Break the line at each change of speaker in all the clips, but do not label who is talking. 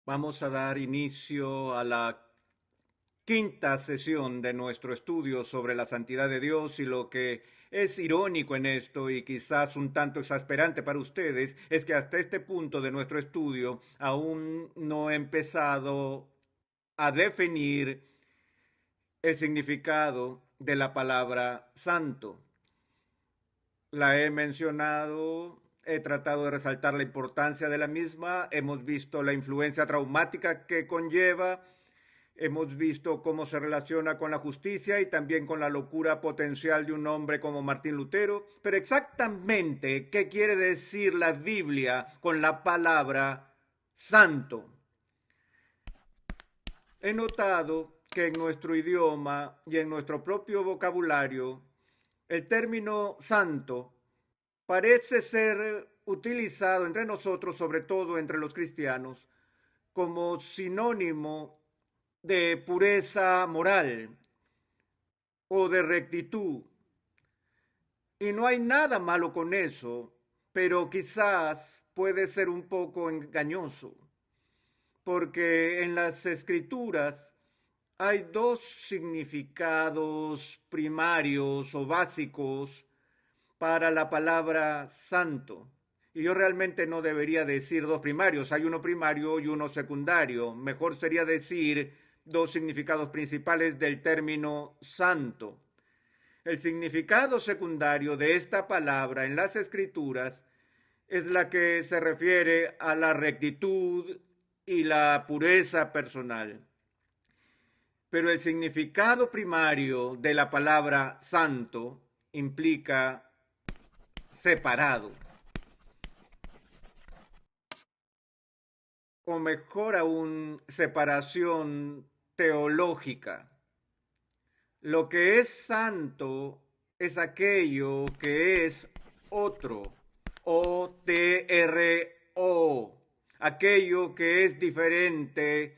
Vamos a dar inicio a la quinta sesión de nuestro estudio sobre la santidad de Dios, y lo que es irónico en esto y quizás un tanto exasperante para ustedes es que hasta este punto de nuestro estudio aún no he empezado a definir el significado de la palabra santo. La he mencionado, he tratado de resaltar la importancia de la misma, hemos visto la influencia traumática que conlleva. Hemos visto cómo se relaciona con la justicia y también con la locura potencial de un hombre como Martín Lutero. Pero exactamente, ¿qué quiere decir la Biblia con la palabra santo? He notado que en nuestro idioma y en nuestro propio vocabulario, el término santo parece ser utilizado entre nosotros, sobre todo entre los cristianos, como sinónimo de pureza moral o de rectitud. Y no hay nada malo con eso, pero quizás puede ser un poco engañoso, porque en las escrituras hay dos significados primarios o básicos para la palabra santo. Y yo realmente no debería decir dos primarios, hay uno primario y uno secundario. Mejor sería decir dos significados principales del término santo. El significado secundario de esta palabra en las escrituras es la que se refiere a la rectitud y la pureza personal. Pero el significado primario de la palabra santo implica separado, o mejor aún, separación teológica. Lo que es santo es aquello que es otro, O-T-R-O, aquello que es diferente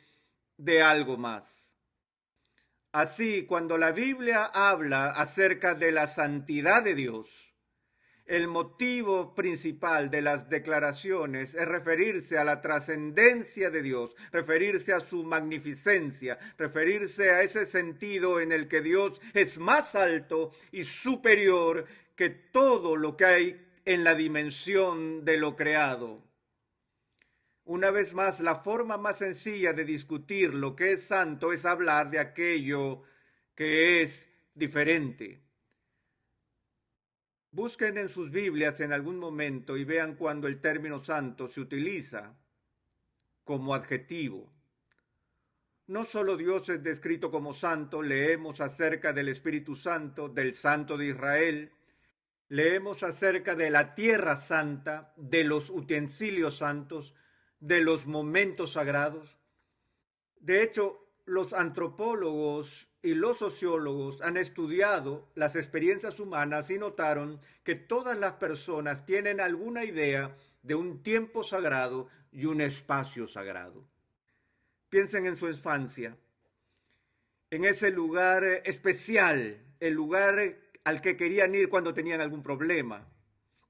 de algo más. Así, cuando la Biblia habla acerca de la santidad de Dios, el motivo principal de las declaraciones es referirse a la trascendencia de Dios, referirse a su magnificencia, referirse a ese sentido en el que Dios es más alto y superior que todo lo que hay en la dimensión de lo creado. Una vez más, la forma más sencilla de discutir lo que es santo es hablar de aquello que es diferente. Busquen en sus Biblias en algún momento y vean cuando el término santo se utiliza como adjetivo. No solo Dios es descrito como santo, leemos acerca del Espíritu Santo, del Santo de Israel, leemos acerca de la tierra santa, de los utensilios santos, de los momentos sagrados. De hecho, los antropólogos y los sociólogos han estudiado las experiencias humanas y notaron que todas las personas tienen alguna idea de un tiempo sagrado y un espacio sagrado. Piensen en su infancia, en ese lugar especial, el lugar al que querían ir cuando tenían algún problema.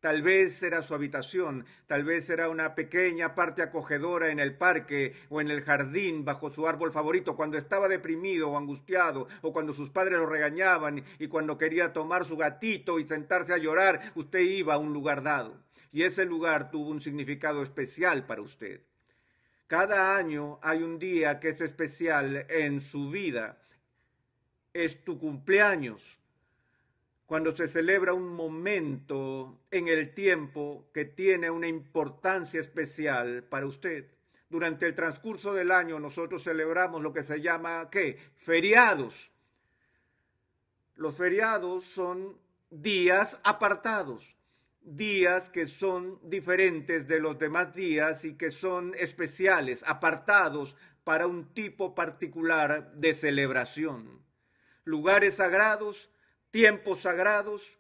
Tal vez era su habitación, tal vez era una pequeña parte acogedora en el parque o en el jardín bajo su árbol favorito cuando estaba deprimido o angustiado, o cuando sus padres lo regañaban y cuando quería tomar su gatito y sentarse a llorar, usted iba a un lugar dado. Y ese lugar tuvo un significado especial para usted. Cada año hay un día que es especial en su vida. Es tu cumpleaños, cuando se celebra un momento en el tiempo que tiene una importancia especial para usted. Durante el transcurso del año nosotros celebramos lo que se llama, ¿qué? Feriados. Los feriados son días apartados, días que son diferentes de los demás días y que son especiales, apartados para un tipo particular de celebración. Lugares sagrados, tiempos sagrados,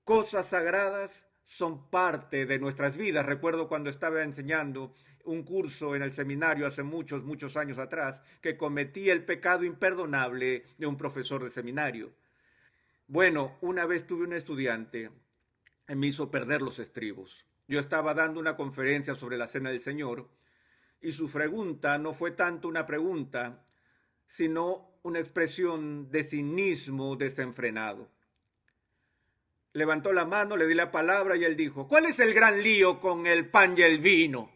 cosas sagradas son parte de nuestras vidas. Recuerdo cuando estaba enseñando un curso en el seminario hace muchos, muchos años atrás, que cometí el pecado imperdonable de un profesor de seminario. Bueno, una vez tuve un estudiante que me hizo perder los estribos. Yo estaba dando una conferencia sobre la Cena del Señor y su pregunta no fue tanto una pregunta, sino una expresión de cinismo desenfrenado. Levantó la mano, le di la palabra y él dijo: ¿cuál es el gran lío con el pan y el vino?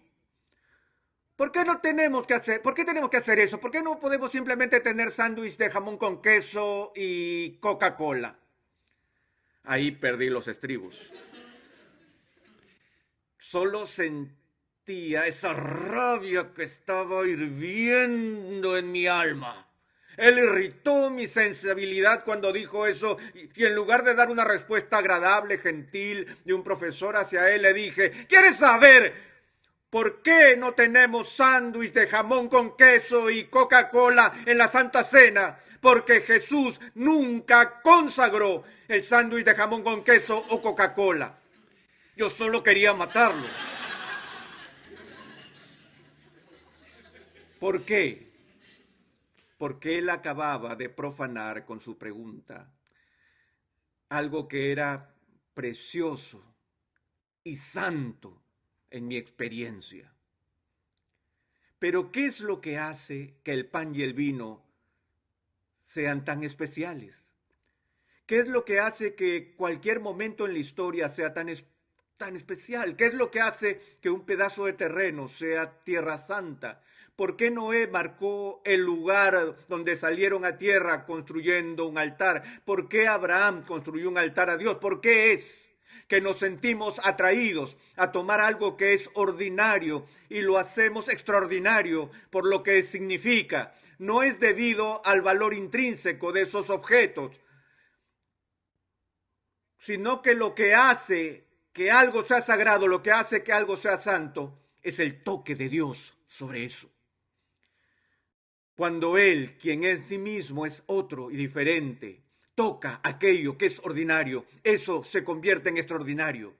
¿Por qué no tenemos que hacer, por qué tenemos que hacer eso? ¿Por qué no podemos simplemente tener sándwich de jamón con queso y Coca-Cola? Ahí perdí los estribos. Solo sentía esa rabia que estaba hirviendo en mi alma. Él irritó mi sensibilidad cuando dijo eso, y en lugar de dar una respuesta agradable, gentil, de un profesor hacia él, le dije: ¿quieres saber por qué no tenemos sándwich de jamón con queso y Coca-Cola en la Santa Cena? Porque Jesús nunca consagró el sándwich de jamón con queso o Coca-Cola. Yo solo quería matarlo. ¿Por qué? Porque él acababa de profanar con su pregunta algo que era precioso y santo en mi experiencia. Pero ¿qué es lo que hace que el pan y el vino sean tan especiales? ¿Qué es lo que hace que cualquier momento en la historia sea tan especial? ¿Qué es lo que hace que un pedazo de terreno sea tierra santa? ¿Por qué Noé marcó el lugar donde salieron a tierra construyendo un altar? ¿Por qué Abraham construyó un altar a Dios? ¿Por qué es que nos sentimos atraídos a tomar algo que es ordinario y lo hacemos extraordinario por lo que significa? No es debido al valor intrínseco de esos objetos, sino que lo que hace que algo sea sagrado, lo que hace que algo sea santo, es el toque de Dios sobre eso. Cuando Él, quien en sí mismo es otro y diferente, toca aquello que es ordinario, eso se convierte en extraordinario.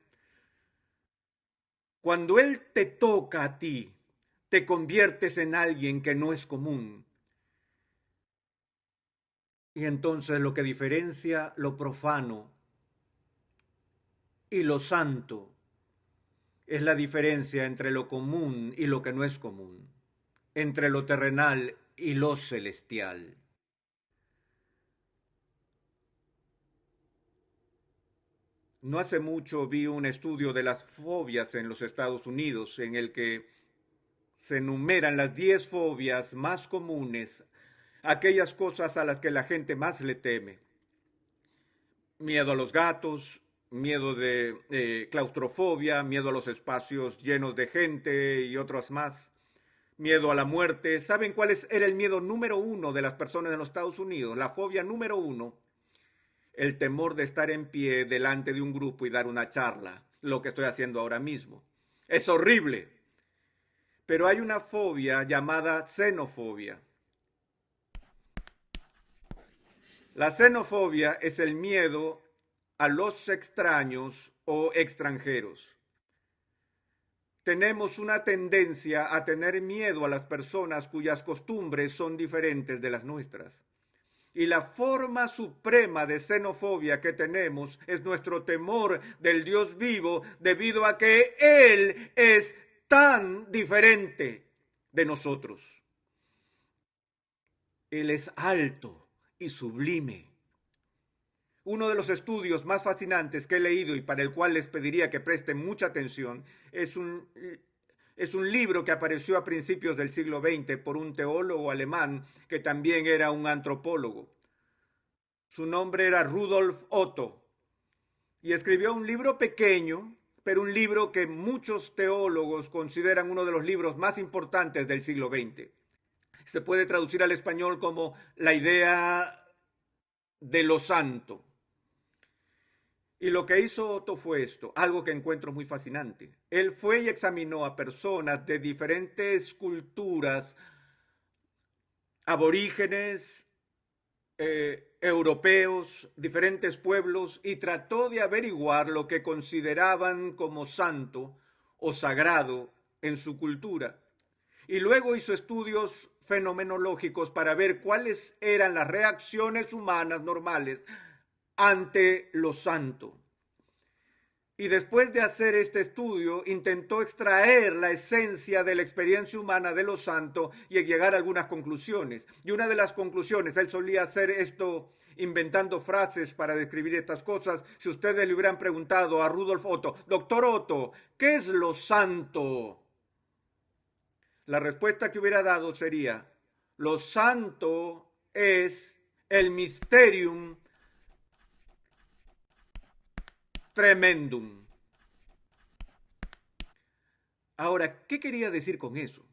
Cuando Él te toca a ti, te conviertes en alguien que no es común. Y entonces lo que diferencia lo profano y lo santo es la diferencia entre lo común y lo que no es común, entre lo terrenal y lo celestial. No hace mucho vi un estudio de las fobias en los Estados Unidos en el que se enumeran las 10 fobias más comunes, aquellas cosas a las que la gente más le teme. Miedo a los gatos, miedo de claustrofobia, miedo a los espacios llenos de gente y otras más. Miedo a la muerte. ¿Saben era el miedo número uno de las personas en los Estados Unidos? La fobia número uno: el temor de estar en pie delante de un grupo y dar una charla, lo que estoy haciendo ahora mismo. Es horrible. Pero hay una fobia llamada xenofobia. La xenofobia es el miedo a los extraños o extranjeros. Tenemos una tendencia a tener miedo a las personas cuyas costumbres son diferentes de las nuestras. Y la forma suprema de xenofobia que tenemos es nuestro temor del Dios vivo, debido a que Él es tan diferente de nosotros. Él es alto y sublime. Uno de los estudios más fascinantes que he leído y para el cual les pediría que presten mucha atención es un libro que apareció a principios del siglo XX por un teólogo alemán que también era un antropólogo. Su nombre era Rudolf Otto y escribió un libro pequeño, pero un libro que muchos teólogos consideran uno de los libros más importantes del siglo XX. Se puede traducir al español como La idea de lo santo. Y lo que hizo Otto fue esto, algo que encuentro muy fascinante. Él fue y examinó a personas de diferentes culturas, aborígenes, europeos, diferentes pueblos, y trató de averiguar lo que consideraban como santo o sagrado en su cultura. Y luego hizo estudios fenomenológicos para ver cuáles eran las reacciones humanas normales ante lo santo. Y después de hacer este estudio, intentó extraer la esencia de la experiencia humana de los santos y llegar a algunas conclusiones. Y una de las conclusiones, él solía hacer esto inventando frases para describir estas cosas. Si ustedes le hubieran preguntado a Rudolf Otto, doctor Otto, ¿qué es lo santo? La respuesta que hubiera dado sería, lo santo es el mysterium tremendum. Ahora, ¿qué quería decir con eso?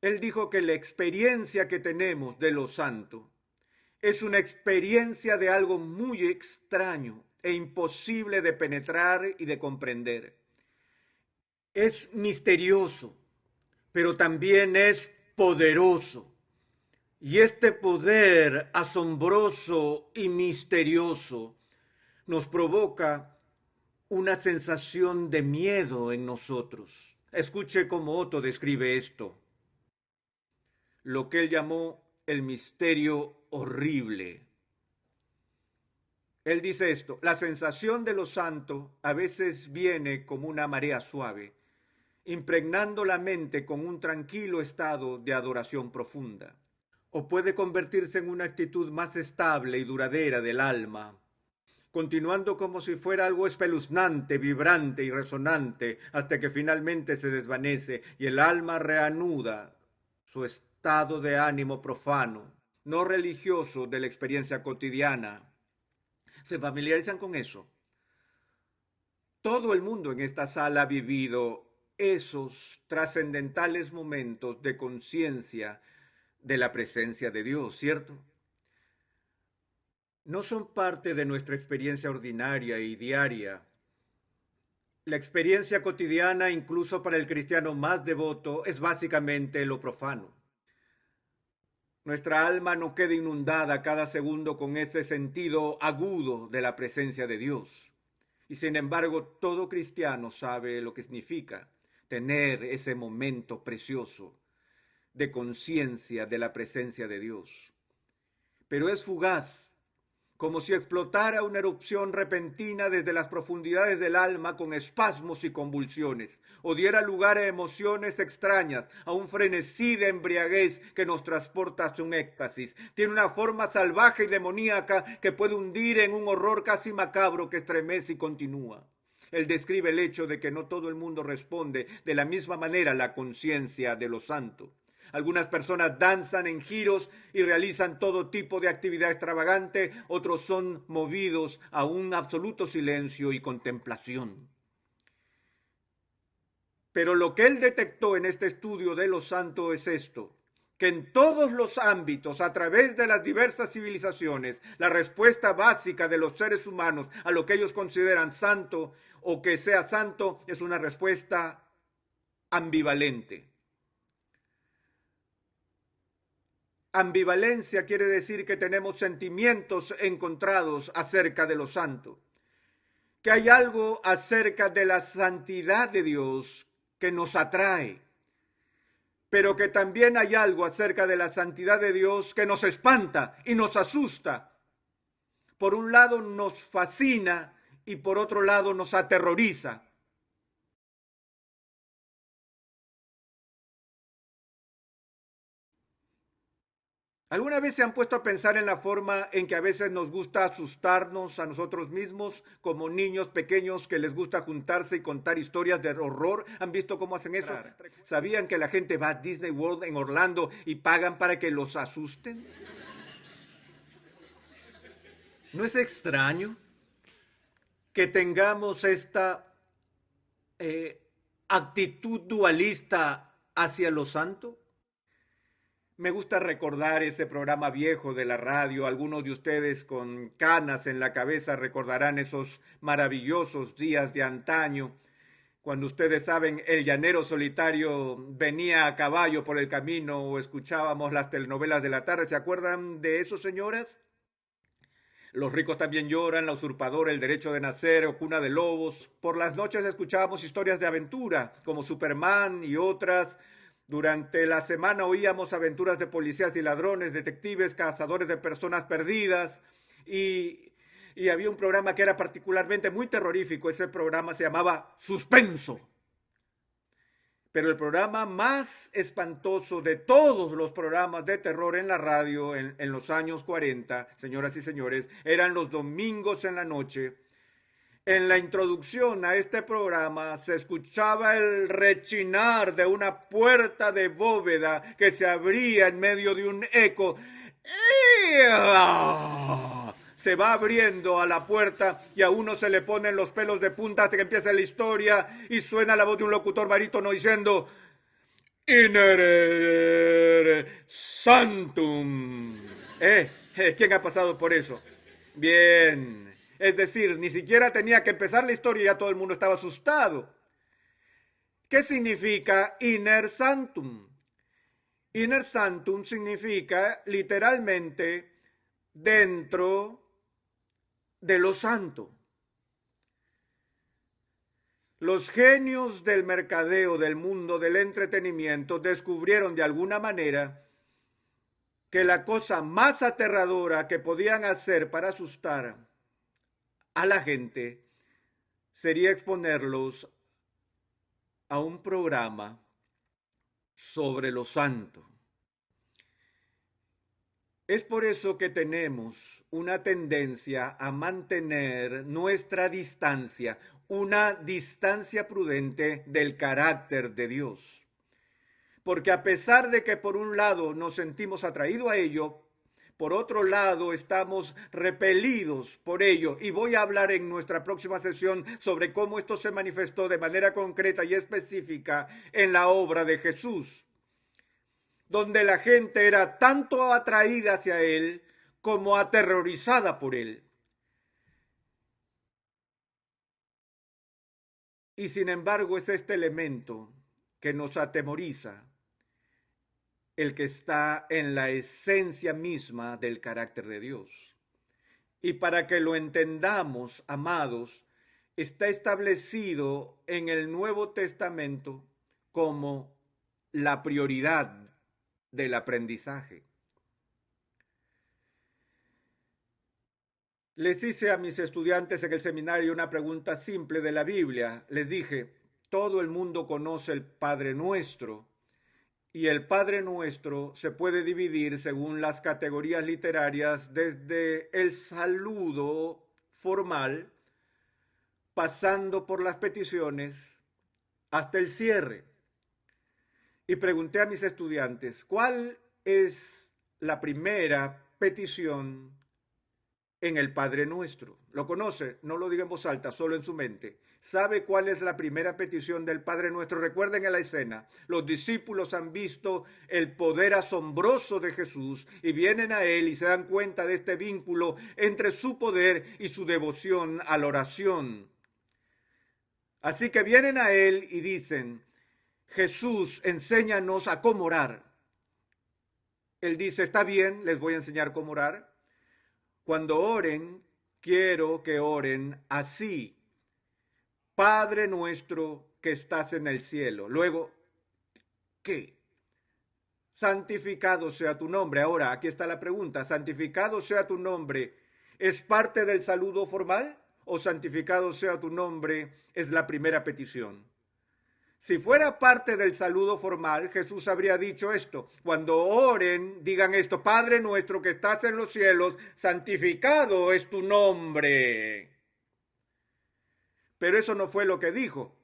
Él dijo que la experiencia que tenemos de lo santo es una experiencia de algo muy extraño e imposible de penetrar y de comprender. Es misterioso, pero también es poderoso. Y este poder asombroso y misterioso nos provoca una sensación de miedo en nosotros. Escuche cómo Otto describe esto, lo que él llamó el misterio horrible. Él dice esto, la sensación de lo santo a veces viene como una marea suave, impregnando la mente con un tranquilo estado de adoración profunda, o puede convertirse en una actitud más estable y duradera del alma, continuando como si fuera algo espeluznante, vibrante y resonante, hasta que finalmente se desvanece y el alma reanuda su estado de ánimo profano, no religioso de la experiencia cotidiana. ¿Se familiarizan con eso? Todo el mundo en esta sala ha vivido esos trascendentales momentos de conciencia de la presencia de Dios, ¿cierto? No son parte de nuestra experiencia ordinaria y diaria. La experiencia cotidiana, incluso para el cristiano más devoto, es básicamente lo profano. Nuestra alma no queda inundada cada segundo con ese sentido agudo de la presencia de Dios. Y sin embargo, todo cristiano sabe lo que significa tener ese momento precioso de conciencia de la presencia de Dios. Pero es fugaz, como si explotara una erupción repentina desde las profundidades del alma con espasmos y convulsiones, o diera lugar a emociones extrañas, a un frenesí de embriaguez que nos transporta hacia un éxtasis. Tiene una forma salvaje y demoníaca que puede hundir en un horror casi macabro que estremece y continúa. Él describe el hecho de que no todo el mundo responde de la misma manera a la conciencia de lo santo. Algunas personas danzan en giros y realizan todo tipo de actividad extravagante, otros son movidos a un absoluto silencio y contemplación. Pero lo que él detectó en este estudio de los santos es esto, que en todos los ámbitos, a través de las diversas civilizaciones, la respuesta básica de los seres humanos a lo que ellos consideran santo o que sea santo es una respuesta ambivalente. Ambivalencia quiere decir que tenemos sentimientos encontrados acerca de lo santo, que hay algo acerca de la santidad de Dios que nos atrae, pero que también hay algo acerca de la santidad de Dios que nos espanta y nos asusta. Por un lado nos fascina y por otro lado nos aterroriza. ¿Alguna vez se han puesto a pensar en la forma en que a veces nos gusta asustarnos a nosotros mismos como niños pequeños que les gusta juntarse y contar historias de horror? ¿Han visto cómo hacen eso? ¿Sabían que la gente va a Disney World en Orlando y pagan para que los asusten? ¿No es extraño que tengamos esta actitud dualista hacia lo santo? Me gusta recordar ese programa viejo de la radio. Algunos de ustedes con canas en la cabeza recordarán esos maravillosos días de antaño, cuando ustedes saben, el llanero solitario venía a caballo por el camino o escuchábamos las telenovelas de la tarde. ¿Se acuerdan de eso, señoras? Los ricos también lloran, la usurpadora, el derecho de nacer o cuna de lobos. Por las noches escuchábamos historias de aventura, como Superman y otras. Durante la semana oíamos aventuras de policías y ladrones, detectives, cazadores de personas perdidas. Y y había un programa que era particularmente muy terrorífico. Ese programa se llamaba Suspenso. Pero el programa más espantoso de todos los programas de terror en la radio en los años 40, señoras y señores, eran los domingos en la noche. En la introducción a este programa se escuchaba el rechinar de una puerta de bóveda que se abría en medio de un eco. Se va abriendo a la puerta y a uno se le ponen los pelos de punta hasta que empieza la historia y suena la voz de un locutor barítono diciendo Inere Santum. ¿Quién ha pasado por eso? Bien. Es decir, ni siquiera tenía que empezar la historia y ya todo el mundo estaba asustado. ¿Qué significa Iner Sanctum? Iner Sanctum significa literalmente dentro de lo santo. Los genios del mercadeo, del mundo del entretenimiento, descubrieron de alguna manera que la cosa más aterradora que podían hacer para asustar a la gente sería exponerlos a un programa sobre lo santo. Es por eso que tenemos una tendencia a mantener nuestra distancia, una distancia prudente del carácter de Dios. Porque a pesar de que por un lado nos sentimos atraídos a ello, por otro lado estamos repelidos por ello. Y voy a hablar en nuestra próxima sesión sobre cómo esto se manifestó de manera concreta y específica en la obra de Jesús, donde la gente era tanto atraída hacia él como aterrorizada por él. Y sin embargo es este elemento que nos atemoriza, el que está en la esencia misma del carácter de Dios. Y para que lo entendamos, amados, está establecido en el Nuevo Testamento como la prioridad del aprendizaje. Les hice a mis estudiantes en el seminario una pregunta simple de la Biblia. Les dije, todo el mundo conoce el Padre Nuestro, y el Padre Nuestro se puede dividir según las categorías literarias desde el saludo formal, pasando por las peticiones, hasta el cierre. Y pregunté a mis estudiantes, ¿cuál es la primera petición en el Padre Nuestro? ¿Lo conoce? No lo diga en voz alta, solo en su mente. ¿Sabe cuál es la primera petición del Padre Nuestro? Recuerden en la escena, los discípulos han visto el poder asombroso de Jesús y vienen a Él y se dan cuenta de este vínculo entre su poder y su devoción a la oración. Así que vienen a Él y dicen, Jesús, enséñanos a cómo orar. Él dice, está bien, les voy a enseñar cómo orar. Cuando oren, quiero que oren así. Padre nuestro que estás en el cielo. Luego, ¿qué? Santificado sea tu nombre. Ahora, aquí está la pregunta. ¿Santificado sea tu nombre es parte del saludo formal? ¿O santificado sea tu nombre es la primera petición? Si fuera parte del saludo formal, Jesús habría dicho esto. Cuando oren, digan esto. Padre nuestro que estás en los cielos, santificado es tu nombre. Pero eso no fue lo que dijo.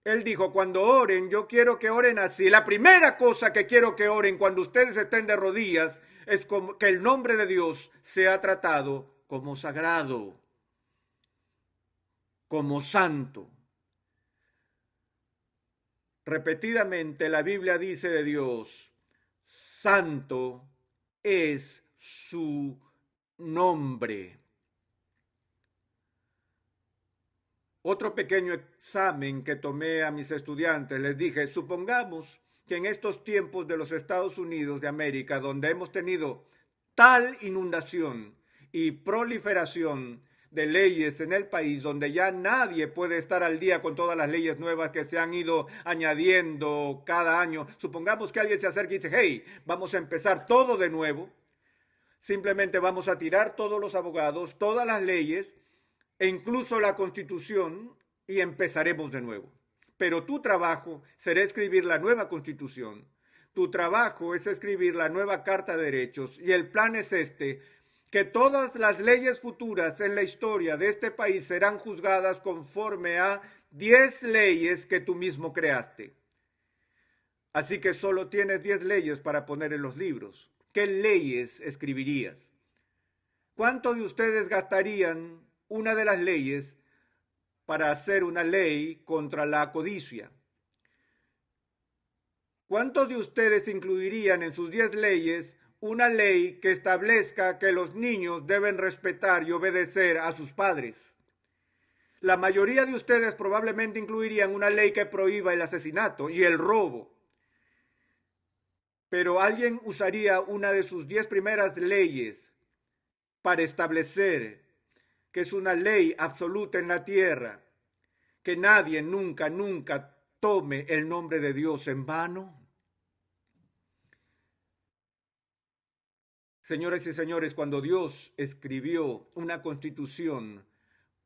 Él dijo, cuando oren, yo quiero que oren así. La primera cosa que quiero que oren cuando ustedes estén de rodillas es como que el nombre de Dios sea tratado como sagrado, como santo. Repetidamente la Biblia dice de Dios, santo es su nombre. Otro pequeño examen que tomé a mis estudiantes, les dije, supongamos que en estos tiempos de los Estados Unidos de América, donde hemos tenido tal inundación y proliferación de leyes en el país, donde ya nadie puede estar al día con todas las leyes nuevas que se han ido añadiendo cada año, supongamos que alguien se acerque y dice, hey, vamos a empezar todo de nuevo. Simplemente vamos a tirar todos los abogados, todas las leyes e incluso la Constitución y empezaremos de nuevo. Pero tu trabajo será escribir la nueva Constitución. Tu trabajo es escribir la nueva Carta de Derechos y el plan es este, que todas las leyes futuras en la historia de este país serán juzgadas conforme a 10 leyes que tú mismo creaste. Así que solo tienes 10 leyes para poner en los libros. ¿Qué leyes escribirías? ¿Cuántos de ustedes gastarían una de las leyes para hacer una ley contra la codicia? ¿Cuántos de ustedes incluirían en sus 10 leyes una ley que establezca que los niños deben respetar y obedecer a sus padres? La mayoría de ustedes probablemente incluirían una ley que prohíba el asesinato y el robo. Pero alguien usaría una de sus 10 primeras leyes para establecer que es una ley absoluta en la tierra, que nadie nunca, nunca tome el nombre de Dios en vano. Señoras y señores, cuando Dios escribió una constitución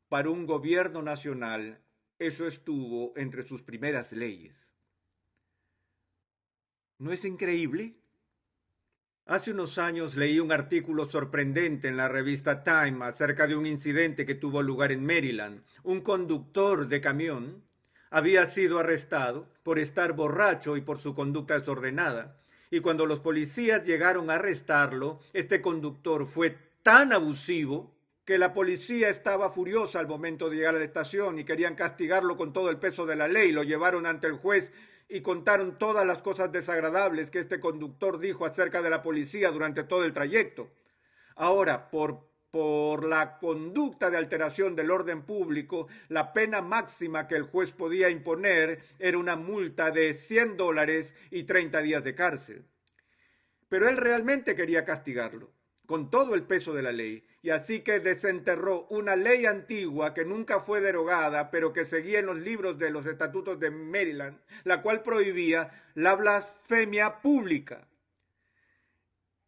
para un gobierno nacional, eso estuvo entre sus primeras leyes. ¿No es increíble? Hace unos años leí un artículo sorprendente en la revista Time acerca de un incidente que tuvo lugar en Maryland. Un conductor de camión había sido arrestado por estar borracho y por su conducta desordenada. Y cuando los policías llegaron a arrestarlo, este conductor fue tan abusivo que la policía estaba furiosa al momento de llegar a la estación y querían castigarlo con todo el peso de la ley. Lo llevaron ante el juez y contaron todas las cosas desagradables que este conductor dijo acerca de la policía durante todo el trayecto. Ahora, por la conducta de alteración del orden público, la pena máxima que el juez podía imponer era una multa de $100 y 30 días de cárcel. Pero él realmente quería castigarlo con todo el peso de la ley, y así que desenterró una ley antigua que nunca fue derogada, pero que seguía en los libros de los estatutos de Maryland, la cual prohibía la blasfemia pública.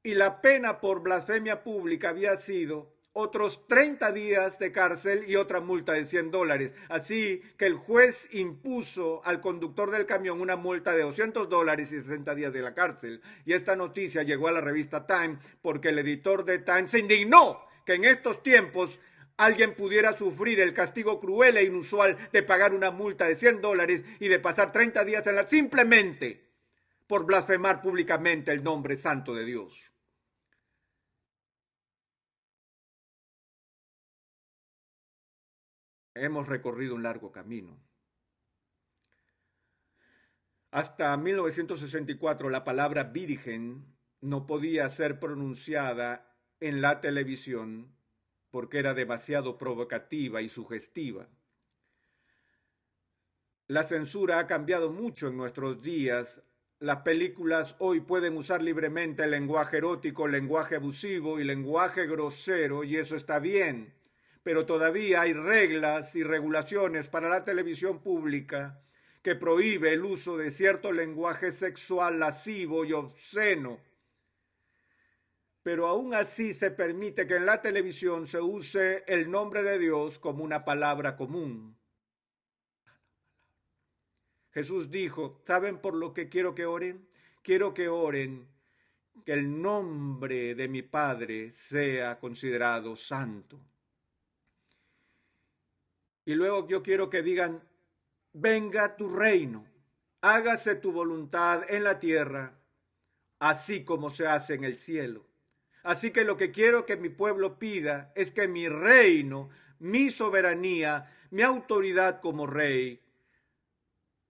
Y la pena por blasfemia pública había sido otros 30 días de cárcel y otra multa de $100. Así que el juez impuso al conductor del camión una multa de $200 y 60 días de la cárcel. Y esta noticia llegó a la revista Time porque el editor de Time se indignó que en estos tiempos alguien pudiera sufrir el castigo cruel e inusual de pagar una multa de $100 y de pasar 30 días en la simplemente por blasfemar públicamente el nombre santo de Dios. Hemos recorrido un largo camino. Hasta 1964 la palabra virgen no podía ser pronunciada en la televisión porque era demasiado provocativa y sugestiva. La censura ha cambiado mucho en nuestros días. Las películas hoy pueden usar libremente el lenguaje erótico, lenguaje abusivo y lenguaje grosero, y eso está bien. Pero todavía hay reglas y regulaciones para la televisión pública que prohíbe el uso de cierto lenguaje sexual lascivo y obsceno. Pero aún así se permite que en la televisión se use el nombre de Dios como una palabra común. Jesús dijo, ¿saben por lo que quiero que oren? Quiero que oren que el nombre de mi Padre sea considerado santo. Y luego yo quiero que digan, venga tu reino, hágase tu voluntad en la tierra, así como se hace en el cielo. Así que lo que quiero que mi pueblo pida es que mi reino, mi soberanía, mi autoridad como rey,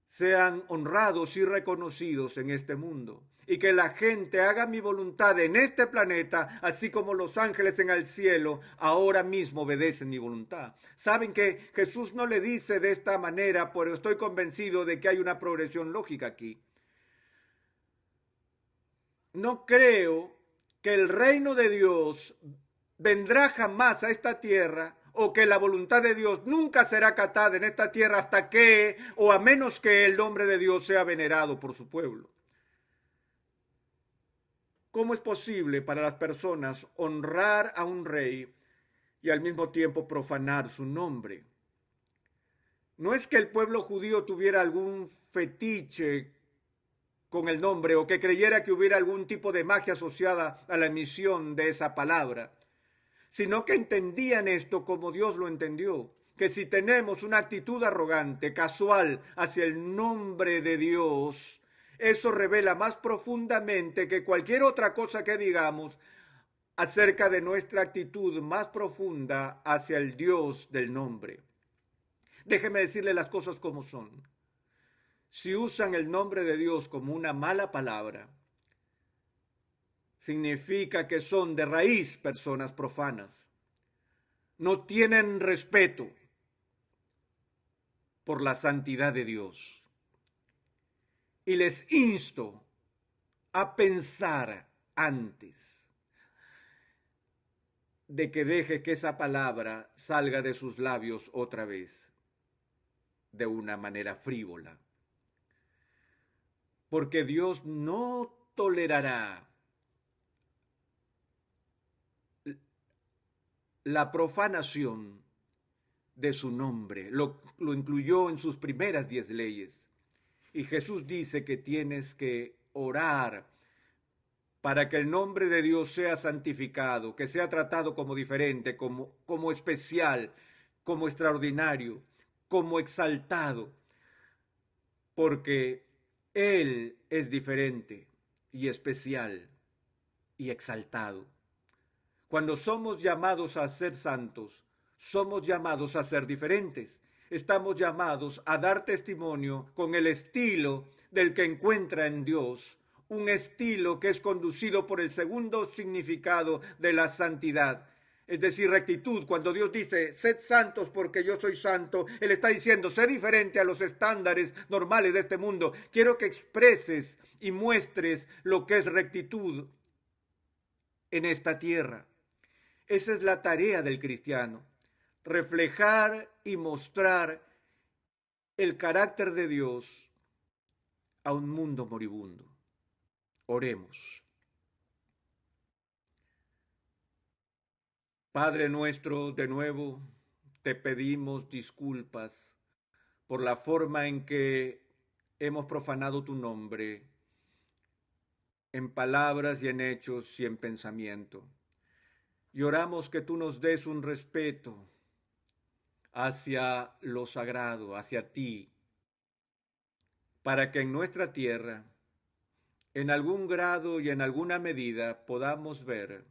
sean honrados y reconocidos en este mundo. Y que la gente haga mi voluntad en este planeta, así como los ángeles en el cielo ahora mismo obedecen mi voluntad. Saben que Jesús no le dice de esta manera, pero estoy convencido de que hay una progresión lógica aquí. No creo que el reino de Dios vendrá jamás a esta tierra o que la voluntad de Dios nunca será acatada en esta tierra hasta que, o a menos que el nombre de Dios sea venerado por su pueblo. ¿Cómo es posible para las personas honrar a un rey y al mismo tiempo profanar su nombre? No es que el pueblo judío tuviera algún fetiche con el nombre o que creyera que hubiera algún tipo de magia asociada a la emisión de esa palabra, sino que entendían esto como Dios lo entendió, que si tenemos una actitud arrogante, casual hacia el nombre de Dios, eso revela más profundamente que cualquier otra cosa que digamos acerca de nuestra actitud más profunda hacia el Dios del nombre. Déjeme decirle las cosas como son. Si usan el nombre de Dios como una mala palabra, significa que son de raíz personas profanas. No tienen respeto por la santidad de Dios. Y les insto a pensar antes de que deje que esa palabra salga de sus labios otra vez de una manera frívola. Porque Dios no tolerará la profanación de su nombre. Lo incluyó en sus primeras 10 leyes. Y Jesús dice que tienes que orar para que el nombre de Dios sea santificado, que sea tratado como diferente, como especial, como extraordinario, como exaltado, porque Él es diferente y especial y exaltado. Cuando somos llamados a ser santos, somos llamados a ser diferentes. Estamos llamados a dar testimonio con el estilo del que encuentra en Dios, un estilo que es conducido por el segundo significado de la santidad, es decir, rectitud. Cuando Dios dice, sed santos porque yo soy santo, Él está diciendo, sé diferente a los estándares normales de este mundo. Quiero que expreses y muestres lo que es rectitud en esta tierra. Esa es la tarea del cristiano, reflejar y mostrar el carácter de Dios a un mundo moribundo. Oremos. Padre nuestro, de nuevo te pedimos disculpas por la forma en que hemos profanado tu nombre en palabras y en hechos y en pensamiento. Y oramos que tú nos des un respeto hacia lo sagrado, hacia ti, para que en nuestra tierra, en algún grado y en alguna medida, podamos ver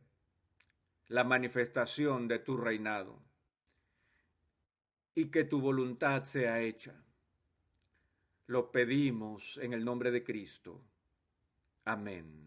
la manifestación de tu reinado y que tu voluntad sea hecha. Lo pedimos en el nombre de Cristo. Amén.